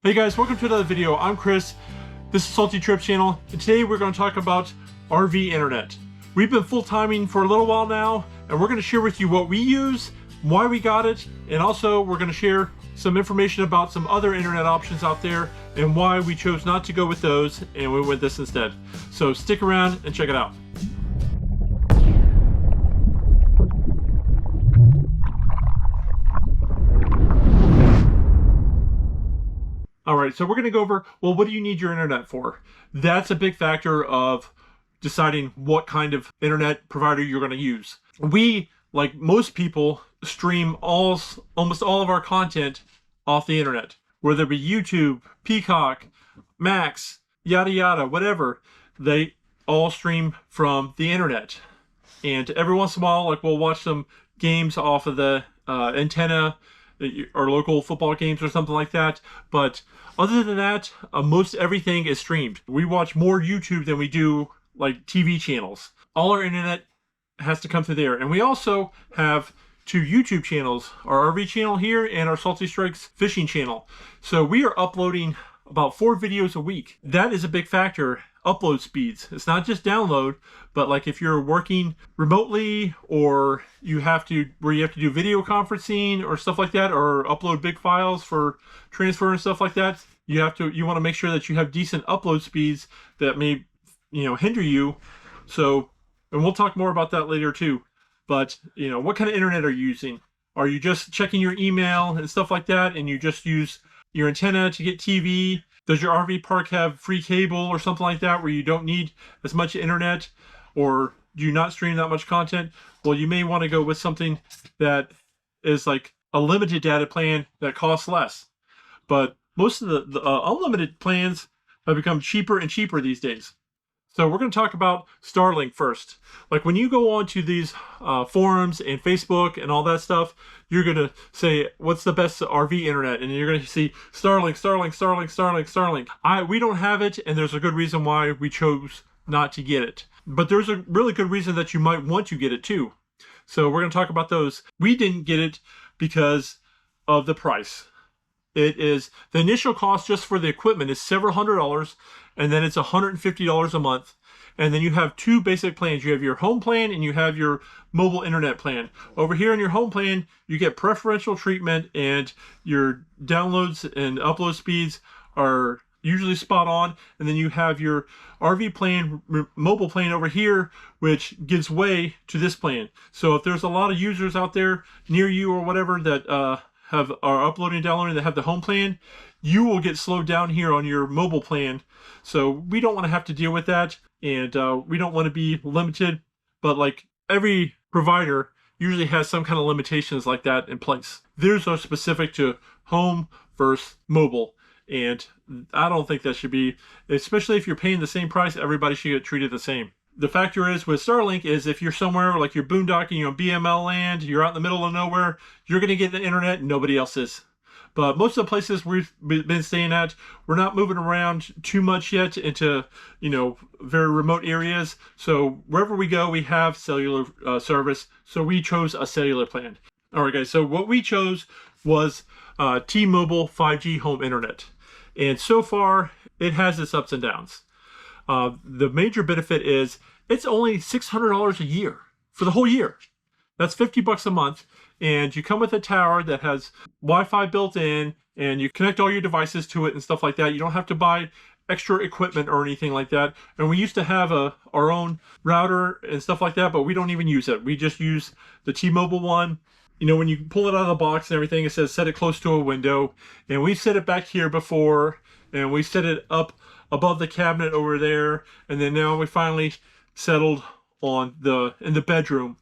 Hey guys, welcome to another video. I'm Chris. This is Salty Trips channel, and today we're going to talk about RV internet. We've been full-timing for a little while now, and we're going to share with you what we use, why we got it, and also we're going to share some information about some other internet options out there and why we chose not to go with those and we went with this instead. So stick around and check it out. All right, so we're going to go over, well, what do you need your internet for? That's a big factor of deciding what kind of internet provider you're going to use. We, like most people, stream almost all of our content off the internet, whether it be YouTube, Peacock, Max, yada yada, whatever. They all stream from the internet. And every once in a while, like we'll watch some games off of the antenna, or local football games or something like that. But other than that, most everything is streamed. We watch more YouTube than we do like TV channels. All our internet has to come through there. And we also have two YouTube channels, our RV channel here and our Salty Strikes fishing channel. So we are uploading about 4 videos a week. That is a big factor, upload speeds. It's not just download, but like if you're working remotely or you have to do video conferencing or stuff like that, or upload big files for transfer and stuff like that, you want to make sure that you have decent upload speeds that may, hinder you. So, and we'll talk more about that later too. But, what kind of internet are you using? Are you just checking your email and stuff like that, and you just use your antenna to get TV? Does your RV park have free cable or something like that where you don't need as much internet, or do you not stream that much content? Well, you may want to go with something that is like a limited data plan that costs less. But most of the unlimited plans have become cheaper and cheaper these days. So we're going to talk about Starlink first. Like when you go onto these forums and Facebook and all that stuff, you're going to say, what's the best RV internet? And you're going to see Starlink, Starlink, Starlink, Starlink, Starlink. We don't have it, and there's a good reason why we chose not to get it. But there's a really good reason that you might want to get it too. So we're going to talk about those. We didn't get it because of the price. It is, the initial cost just for the equipment is several $100s, and then it's $150 a month. And then you have 2 basic plans. You have your home plan and you have your mobile internet plan. Over here in your home plan, you get preferential treatment, and your downloads and upload speeds are usually spot on. And then you have your RV plan, mobile plan over here, which gives way to this plan. So if there's a lot of users out there near you or whatever that are uploading and downloading that have the home plan, you will get slowed down here on your mobile plan. So we don't want to have to deal with that, and we don't want to be limited. But like every provider usually has some kind of limitations like that in place. Theirs are specific to home versus mobile, and I don't think that should be, especially if you're paying the same price, everybody should get treated the same. The factor is with Starlink is if you're somewhere like you're boondocking, you're on BML land, you're out in the middle of nowhere, you're going to get the internet and nobody else is. But most of the places we've been staying at, we're not moving around too much yet into, very remote areas. So wherever we go, we have cellular service. So we chose a cellular plan. All right, guys. So what we chose was T-Mobile 5G home internet. And so far, it has its ups and downs. The major benefit is it's only $600 a year for the whole year. That's $50 a month. And you come with a tower that has Wi-Fi built in, and you connect all your devices to it and stuff like that. You don't have to buy extra equipment or anything like that. And we used to have our own router and stuff like that, but we don't even use it. We just use the T-Mobile one. When you pull it out of the box and everything, it says set it close to a window. And we set it back here before, and we set it up above the cabinet over there. And then now we finally settled on in the bedroom.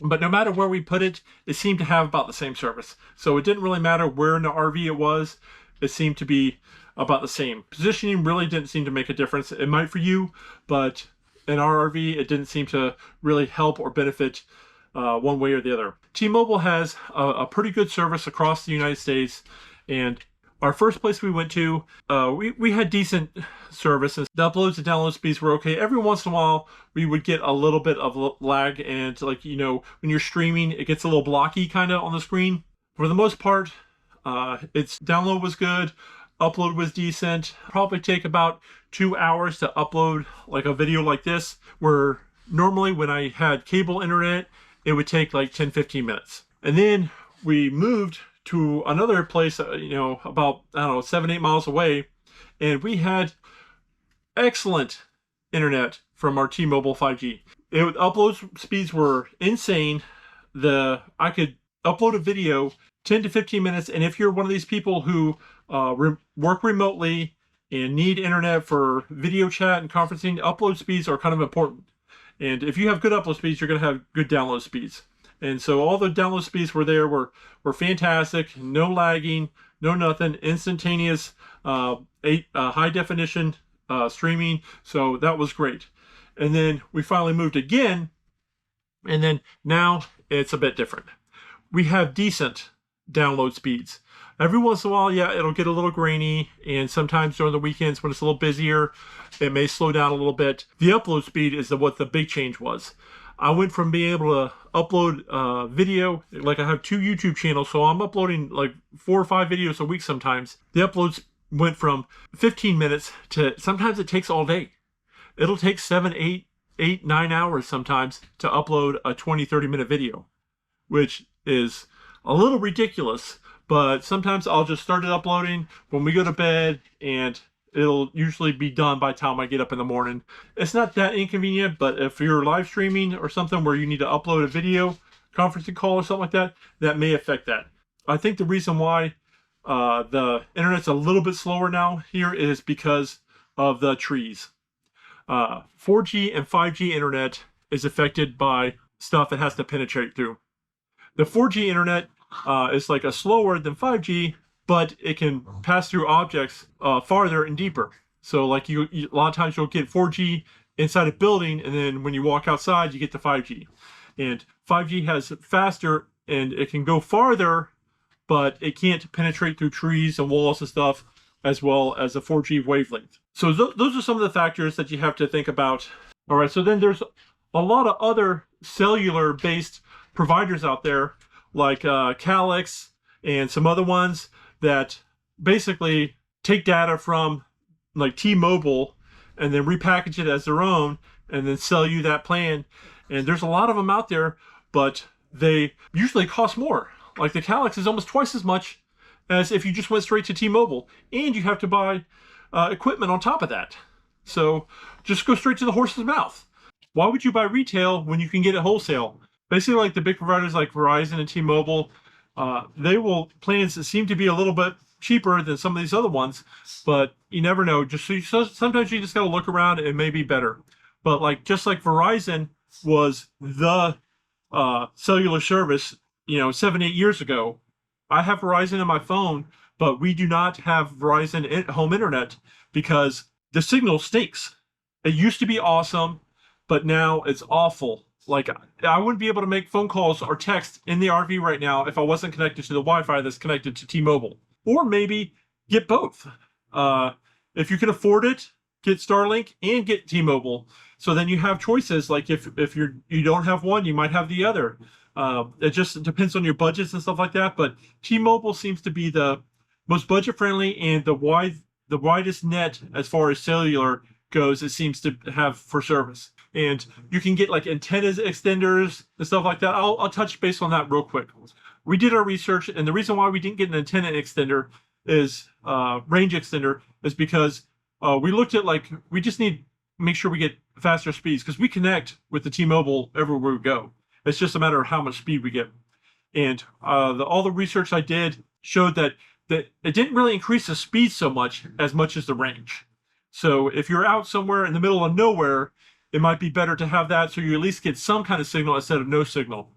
But no matter where we put it, it seemed to have about the same service. So it didn't really matter where in the RV it was. It seemed to be about the same. Positioning really didn't seem to make a difference. It might for you, but in our RV, it didn't seem to really help or benefit one way or the other. T-Mobile has a pretty good service across the United States, and our first place we went to, we had decent services. The uploads and download speeds were okay. Every once in a while, we would get a little bit of lag, and when you're streaming, it gets a little blocky kind of on the screen. For the most part, its download was good. Upload was decent. Probably take about 2 hours to upload like a video like this, where normally when I had cable internet, it would take like 10-15 minutes. And then we moved to another place, about, I don't know, 7-8 miles away, and we had excellent internet from our T-Mobile 5G. Upload speeds were insane. I could upload a video 10 to 15 minutes, and if you're one of these people who work remotely and need internet for video chat and conferencing, upload speeds are kind of important. And if you have good upload speeds, you're going to have good download speeds. And so all the download speeds were fantastic. No lagging, no nothing. Instantaneous, high definition streaming. So that was great. And then we finally moved again. And then now it's a bit different. We have decent download speeds. Every once in a while, yeah, it'll get a little grainy, and sometimes during the weekends when it's a little busier, it may slow down a little bit. The upload speed is what the big change was. I went from being able to upload video, like I have 2 YouTube channels, so I'm uploading like 4 or 5 videos a week sometimes. The uploads went from 15 minutes to sometimes it takes all day. It'll take 7, 8, 9 hours sometimes to upload a 20-30 minute video, which is a little ridiculous. But sometimes I'll just start it uploading when we go to bed, and it'll usually be done by the time I get up in the morning. It's not that inconvenient, but if you're live streaming or something where you need to upload a video, conferencing call or something like that, that may affect that. I think the reason why the internet's a little bit slower now here is because of the trees. 4G and 5G internet is affected by stuff it has to penetrate through. The 4G internet is like a slower than 5G, but it can pass through objects farther and deeper. So like a lot of times you'll get 4G inside a building, and then when you walk outside, you get the 5G. And 5G has faster, and it can go farther, but it can't penetrate through trees and walls and stuff, as well as a 4G wavelength. So those are some of the factors that you have to think about. All right, so then there's a lot of other cellular-based providers out there, like Calix and some other ones that basically take data from like T-Mobile and then repackage it as their own and then sell you that plan. And there's a lot of them out there, but they usually cost more. Like the Calix is almost twice as much as if you just went straight to T-Mobile, and you have to buy equipment on top of that. So just go straight to the horse's mouth. Why would you buy retail when you can get it wholesale? Basically, like the big providers like Verizon and T-Mobile, plans that seem to be a little bit cheaper than some of these other ones, but you never know. Sometimes you just got to look around, and it may be better. But just like Verizon was the cellular service, 7-8 years ago, I have Verizon on my phone, but we do not have Verizon home internet because the signal stinks. It used to be awesome, but now it's awful. Like, I wouldn't be able to make phone calls or text in the RV right now if I wasn't connected to the Wi-Fi that's connected to T-Mobile. Or maybe get both. If you can afford it, get Starlink and get T-Mobile. So then you have choices. Like if you don't have one, you might have the other. It just depends on your budgets and stuff like that. But T-Mobile seems to be the most budget-friendly and the widest net as far as cellular goes. It seems to have for service. And you can get like antennas extenders and stuff like that. I'll touch base on that real quick. We did our research, and the reason why we didn't get an antenna extender is range extender is because we looked at we just need to make sure we get faster speeds because we connect with the T-Mobile everywhere we go. It's just a matter of how much speed we get. And all the research I did showed that it didn't really increase the speed so much as the range. So if you're out somewhere in the middle of nowhere, it might be better to have that so you at least get some kind of signal instead of no signal.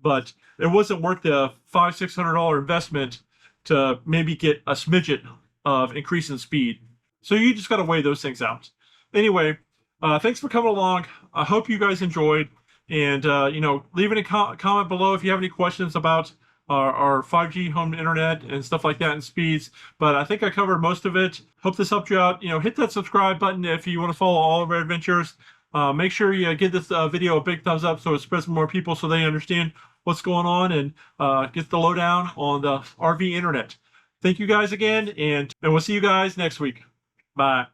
But it wasn't worth the $500-600 investment to maybe get a smidget of increase in speed. So you just got to weigh those things out. Anyway, thanks for coming along. I hope you guys enjoyed. And, leave a comment below if you have any questions about our 5G home internet and stuff like that and speeds. But I think I covered most of it. Hope this helped you out. Hit that subscribe button if you want to follow all of our adventures. Make sure you give this video a big thumbs up so it spreads to more people so they understand what's going on and get the lowdown on the RV internet. Thank you guys again, and we'll see you guys next week. Bye.